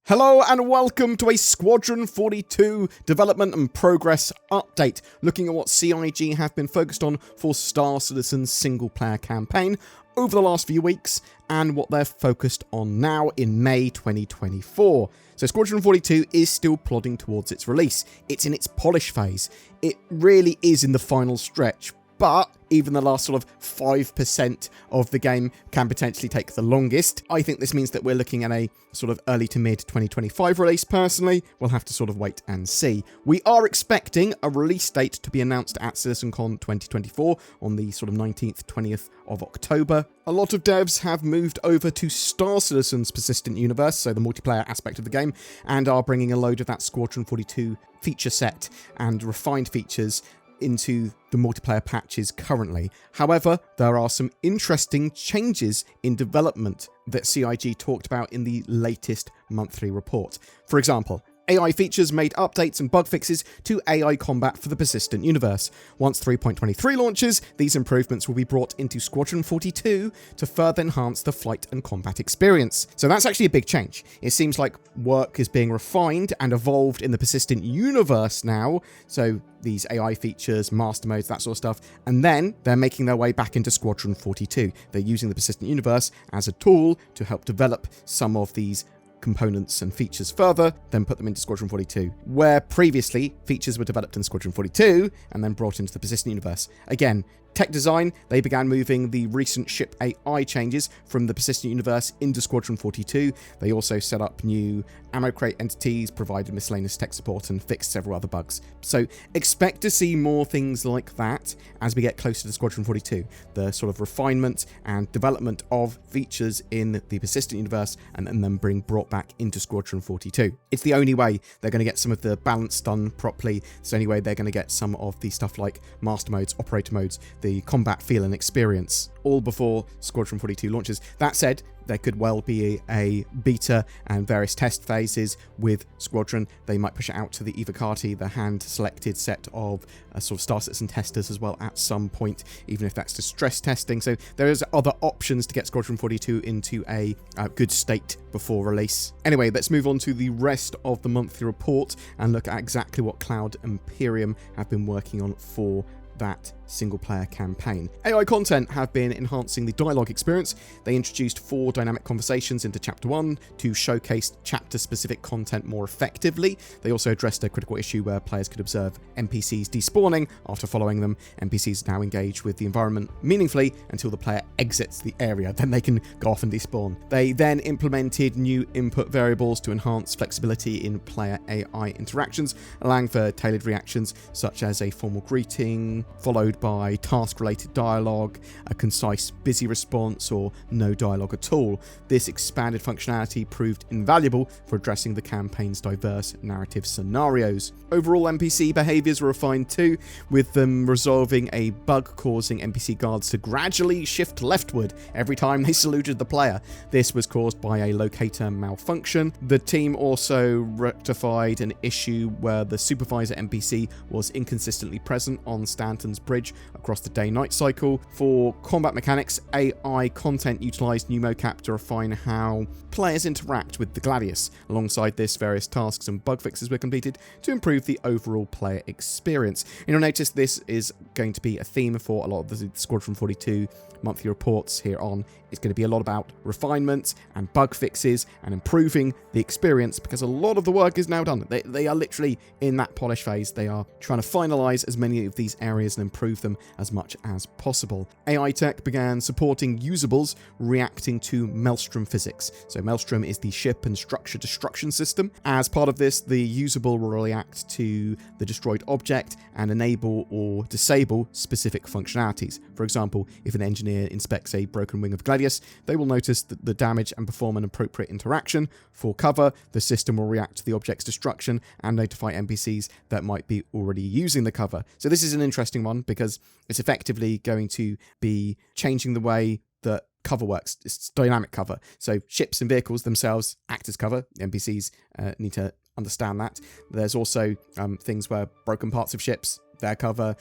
Hello and welcome to a Squadron 42 development and progress update, looking at what CIG have been focused on for Star Citizen's single-player campaign over the last few weeks and what they're focused on now in May 2024. So Squadron 42 is still plodding towards its release. It's in its polish phase. It really is in the final stretch, but even the last sort of 5% of the game can potentially take the longest. I think this means that we're looking at a sort of early to mid 2025 release personally. We'll have to sort of wait and see. We are expecting a release date to be announced at CitizenCon 2024 on the sort of 19th, 20th of October. A lot of devs have moved over to Star Citizen's persistent universe, so the multiplayer aspect of the game, and are bringing a load of that Squadron 42 feature set and refined features into the multiplayer patches currently. However, there are some interesting changes in development that CIG talked about in the latest monthly report. For example, AI features made updates and bug fixes to AI combat for the persistent universe. Once 3.23 launches, these improvements will be brought into Squadron 42 to further enhance the flight and combat experience. So that's actually a big change. It seems like work is being refined and evolved in the persistent universe now, so these AI features, master modes, that sort of stuff, and then they're making their way back into Squadron 42. They're using the persistent universe as a tool to help develop some of these components and features further, then put them into Squadron 42, where previously features were developed in Squadron 42 and then brought into the persistent universe. Again, tech design, they began moving the recent ship AI changes from the persistent universe into Squadron 42. They also set up new ammo crate entities, provided miscellaneous tech support, and fixed several other bugs. So expect to see more things like that as we get closer to Squadron 42. The sort of refinement and development of features in the persistent universe and then being brought back into Squadron 42. It's the only way they're going to get some of the balance done properly. It's the only way they're going to get some of the stuff like master modes, operator modes, the combat feel and experience, all before Squadron 42 launches. That said, there could well be a beta and various test phases with Squadron. They might push it out to the Evocati, the hand-selected set of sort of Star Citizen testers as well at some point, even if that's to stress testing. So there is other options to get Squadron 42 into a good state before release. Anyway, let's move on to the rest of the monthly report and look at exactly what Cloud Imperium have been working on for that single-player campaign. AI content have been enhancing the dialogue experience. They introduced 4 dynamic conversations into Chapter 1 to showcase chapter-specific content more effectively. They also addressed a critical issue where players could observe NPCs despawning after following them. NPCs now engage with the environment meaningfully until the player exits the area. Then they can go off and despawn. They then implemented new input variables to enhance flexibility in player AI interactions, allowing for tailored reactions such as a formal greeting, followed by task-related dialogue, a concise busy response, or no dialogue at all. This expanded functionality proved invaluable for addressing the campaign's diverse narrative scenarios. Overall, NPC behaviors were refined too, with them resolving a bug causing NPC guards to gradually shift leftward every time they saluted the player. This was caused by a locator malfunction. The team also rectified an issue where the supervisor NPC was inconsistently present on Stanton's bridge across the day-night cycle. For combat mechanics, AI content utilized new mocap to refine how players interact with the Gladius. Alongside this, various tasks and bug fixes were completed to improve the overall player experience. And you'll notice this is going to be a theme for a lot of the Squadron 42 monthly reports here on. It's going to be a lot about refinement and bug fixes and improving the experience, because a lot of the work is now done. They are literally in that polish phase. They are trying to finalize as many of these areas and improve them as much as possible. AI tech began supporting usables reacting to Maelstrom physics. So Maelstrom is the ship and structure destruction system. As part of this, the usable will react to the destroyed object and enable or disable specific functionalities. For example, if an engineer inspects a broken wing of Gladius, they will notice the damage and perform an appropriate interaction. For cover, the system will react to the object's destruction and notify NPCs that might be already using the cover. So this is an interesting one because it's effectively going to be changing the way that cover works. It's dynamic cover. So ships and vehicles themselves act as cover. NPCs need to understand that. There's also things where broken parts of ships, their cover,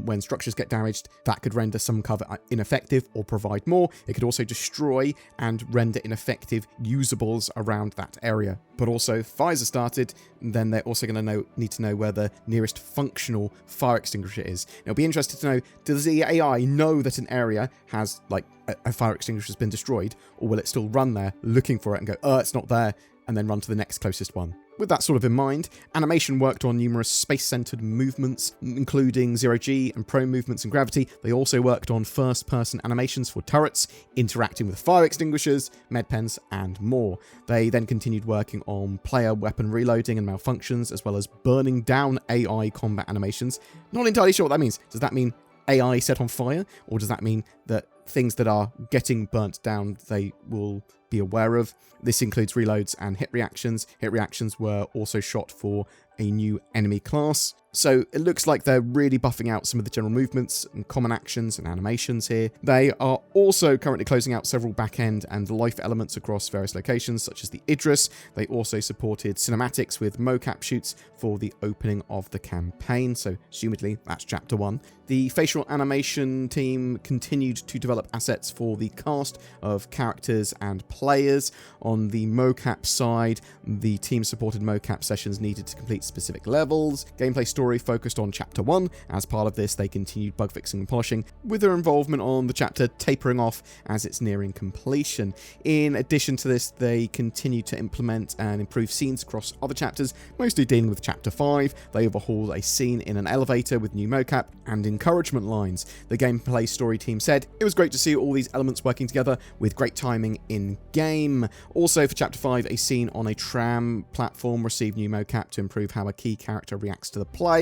when structures get damaged, that could render some cover ineffective or provide more. It could also destroy and render ineffective usables around that area. But also, if fires are started, then they're also going to need to know where the nearest functional fire extinguisher is. It'll be interesting to know, does the AI know that an area has, like, a fire extinguisher has been destroyed, or will it still run there looking for it and go, it's not there, and then run to the next closest one? With that sort of in mind, Animation worked on numerous space-centered movements, including zero-G and prone movements in gravity. They also worked on first-person animations for turrets, interacting with fire extinguishers, medpens, and more. They then continued working on player weapon reloading and malfunctions, as well as burning down AI combat animations. Not entirely sure what that means. Does that mean AI set on fire, or does that mean that things that are getting burnt down they will be aware of? This includes reloads and hit reactions. Hit reactions were also shot for a new enemy class. So it looks like they're really buffing out some of the general movements and common actions and animations here. They are also currently closing out several back-end and life elements across various locations, such as the Idris. They also supported cinematics with mocap shoots for the opening of the campaign, so assumedly that's Chapter 1. The facial animation team continued to develop assets for the cast of characters and players. On the mocap side, the team supported mocap sessions needed to complete specific levels. Gameplay story focused on Chapter 1. As part of this, they continued bug fixing and polishing, with their involvement on the chapter tapering off as it's nearing completion. In addition to this, they continued to implement and improve scenes across other chapters, mostly dealing with Chapter 5. They overhauled a scene in an elevator with new mocap and encouragement lines. The gameplay story team said, "It was great to see all these elements working together with great timing in-game." Also for Chapter 5, a scene on a tram platform received new mocap to improve how a key character reacts to the player.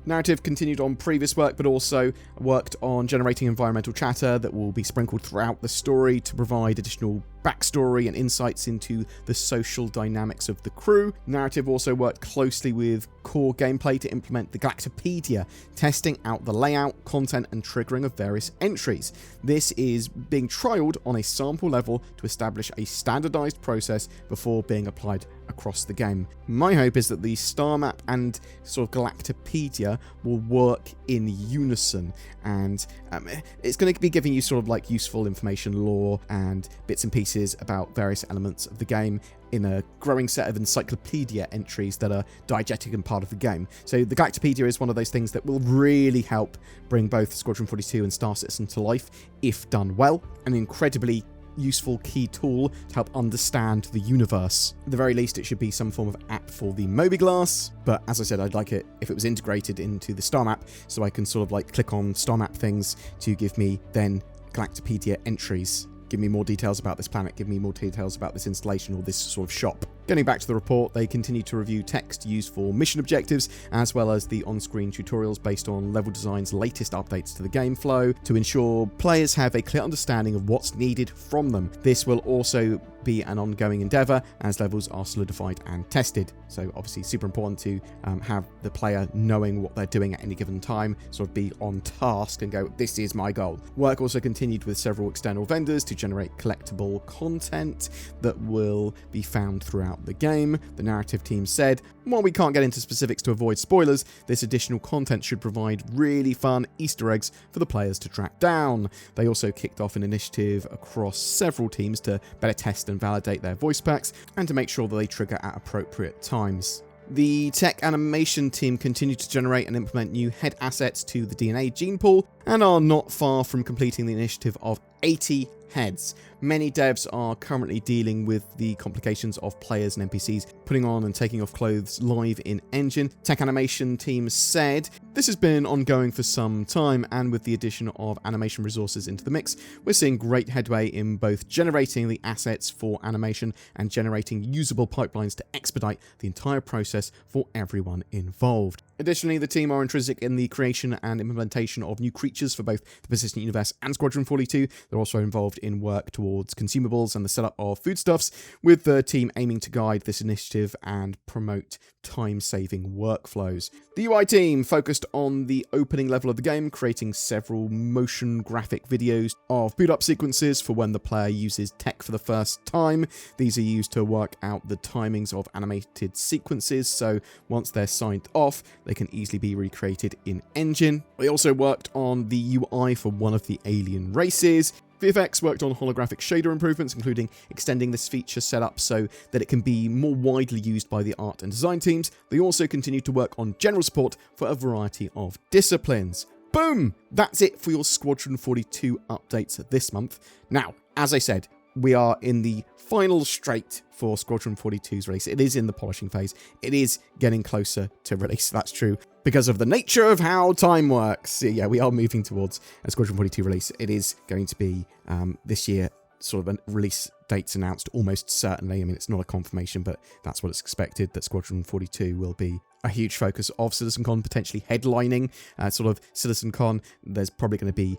Narrative continued on previous work, but also worked on generating environmental chatter that will be sprinkled throughout the story to provide additional backstory and insights into the social dynamics of the crew. Narrative also worked closely with core gameplay to implement the Galactopedia, testing out the layout, content, and triggering of various entries. This is being trialed on a sample level to establish a standardized process before being applied across the game. My hope is that the star map and sort of Galactopedia will work in unison, and it's going to be giving you sort of like useful information, lore, and bits and pieces about various elements of the game in a growing set of encyclopedia entries that are diegetic and part of the game. So the Galactopedia is one of those things that will really help bring both Squadron 42 and Star Citizen to life if done well. An incredibly useful key tool to help understand the universe. At the very least, it should be some form of app for the Mobiglass, but as I said, I'd like it if it was integrated into the star map, so I can sort of like click on star map things to give me then Galactopedia entries. Give me more details about this planet, give me more details about this installation or this sort of shop. Getting back to the report, they continue to review text used for mission objectives, as well as the on-screen tutorials based on Level Design's latest updates to the game flow to ensure players have a clear understanding of what's needed from them. This will also be an ongoing endeavor as levels are solidified and tested. So obviously super important to have the player knowing what they're doing at any given time, sort of be on task and go, this is my goal. Work also continued with several external vendors to generate collectible content that will be found throughout the game. The narrative team said, while we can't get into specifics to avoid spoilers, this additional content should provide really fun Easter eggs for the players to track down. They also kicked off an initiative across several teams to better test and validate their voice packs and to make sure that they trigger at appropriate times. The tech animation team continue to generate and implement new head assets to the DNA gene pool and are not far from completing the initiative of 80 heads. Many devs are currently dealing with the complications of players and NPCs putting on and taking off clothes live in engine. Tech animation team said, this has been ongoing for some time, and with the addition of animation resources into the mix, we're seeing great headway in both generating the assets for animation and generating usable pipelines to expedite the entire process for everyone involved. Additionally, the team are intrinsic in the creation and implementation of new creatures for both the Persistent Universe and Squadron 42. They're also involved in work towards consumables and the setup of foodstuffs, with the team aiming to guide this initiative and promote time-saving workflows. The UI team focused on the opening level of the game, creating several motion graphic videos of boot-up sequences for when the player uses tech for the first time. These are used to work out the timings of animated sequences, so once they're signed off, they can easily be recreated in Engine. They also worked on the UI for one of the alien races. VFX worked on holographic shader improvements, including extending this feature setup so that it can be more widely used by the art and design teams. They also continued to work on general support for a variety of disciplines. Boom! That's it for your Squadron 42 updates this month. Now, as I said, we are in the final straight for Squadron 42's release. It is in the polishing phase. It is getting closer to release. That's true because of the nature of how time works. Yeah, we are moving towards a Squadron 42 release. It is going to be this year, sort of a release date's announced almost certainly. I mean, it's not a confirmation, but that's what it's expected, that Squadron 42 will be a huge focus of CitizenCon, potentially headlining sort of CitizenCon. There's probably going to be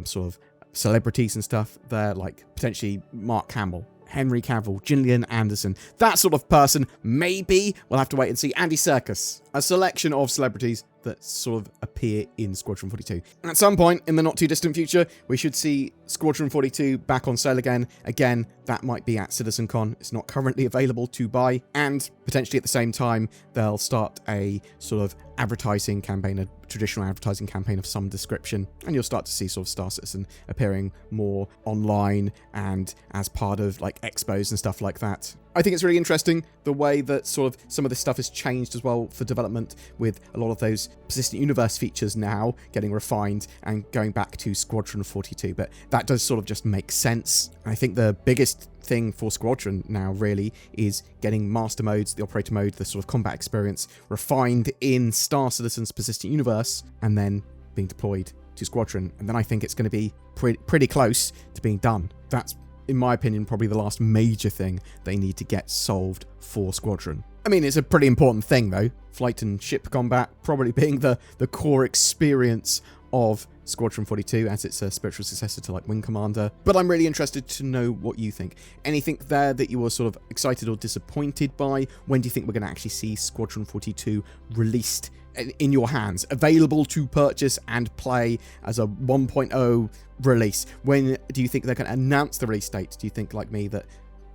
sort of celebrities and stuff there, like potentially Mark Hamill, Henry Cavill, Gillian Anderson, that sort of person. Maybe we'll have to wait and see. Andy Serkis, a selection of celebrities that sort of appear in Squadron 42. At some point in the not too distant future, we should see Squadron 42 back on sale again. Again, that might be at CitizenCon. It's not currently available to buy, and potentially at the same time, they'll start a sort of advertising campaign, a traditional advertising campaign of some description, and you'll start to see sort of Star Citizen appearing more online and as part of like expos and stuff like that. I think it's really interesting the way that sort of some of this stuff has changed as well for development, with a lot of those persistent universe features now getting refined and going back to Squadron 42. But that does sort of just make sense. I think the biggest thing for Squadron now really is getting master modes, the operator mode, the sort of combat experience refined in Star Citizen's persistent universe and then being deployed to Squadron. And then I think it's going to be pretty close to being done. That's, in my opinion, probably the last major thing they need to get solved for Squadron. I mean, it's a pretty important thing, though. Flight and ship combat probably being the core experience of Squadron 42, as it's a spiritual successor to like Wing Commander. But I'm really interested to know what you think. Anything there that you were sort of excited or disappointed by? When do you think we're going to actually see Squadron 42 released in your hands, available to purchase and play as a 1.0 release? When do you think they're going to announce the release date? Do you think, like me, that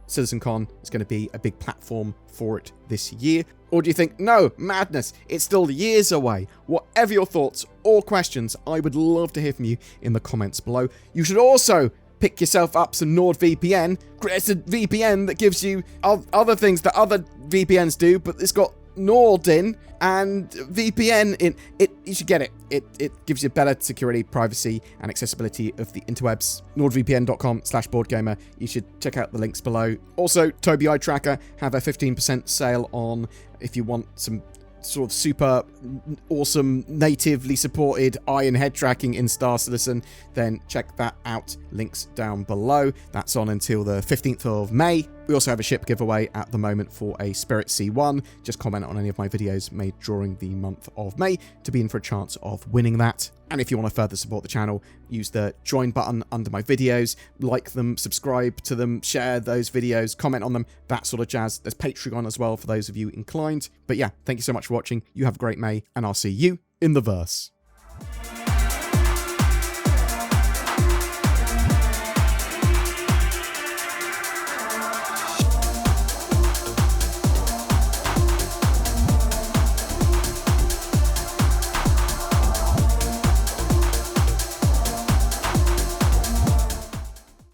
CitizenCon is going to be a big platform for it this year? Or do you think, no, madness, it's still years away? Whatever your thoughts or questions, I would love to hear from you in the comments below. You should also pick yourself up some NordVPN. It's a VPN that gives you other things that other VPNs do, but it's got Nord in, and VPN in it. You should get it. It gives you better security, privacy, and accessibility of the interwebs. NordVPN.com/BoredGamer. You should check out the links below. Also, Tobii Eye Tracker have a 15% sale on if you want some sort of super awesome natively supported eye and head tracking in Star Citizen, then check that out. Links down below. That's on until the 15th of May. We also have a ship giveaway at the moment for a Spirit C1. Just comment on any of my videos made during the month of May to be in for a chance of winning that. And if you want to further support the channel, use the join button under my videos, like them, subscribe to them, share those videos, comment on them, that sort of jazz. There's Patreon as well for those of you inclined. But yeah, thank you so much for watching. You have a great May, and I'll see you in the verse.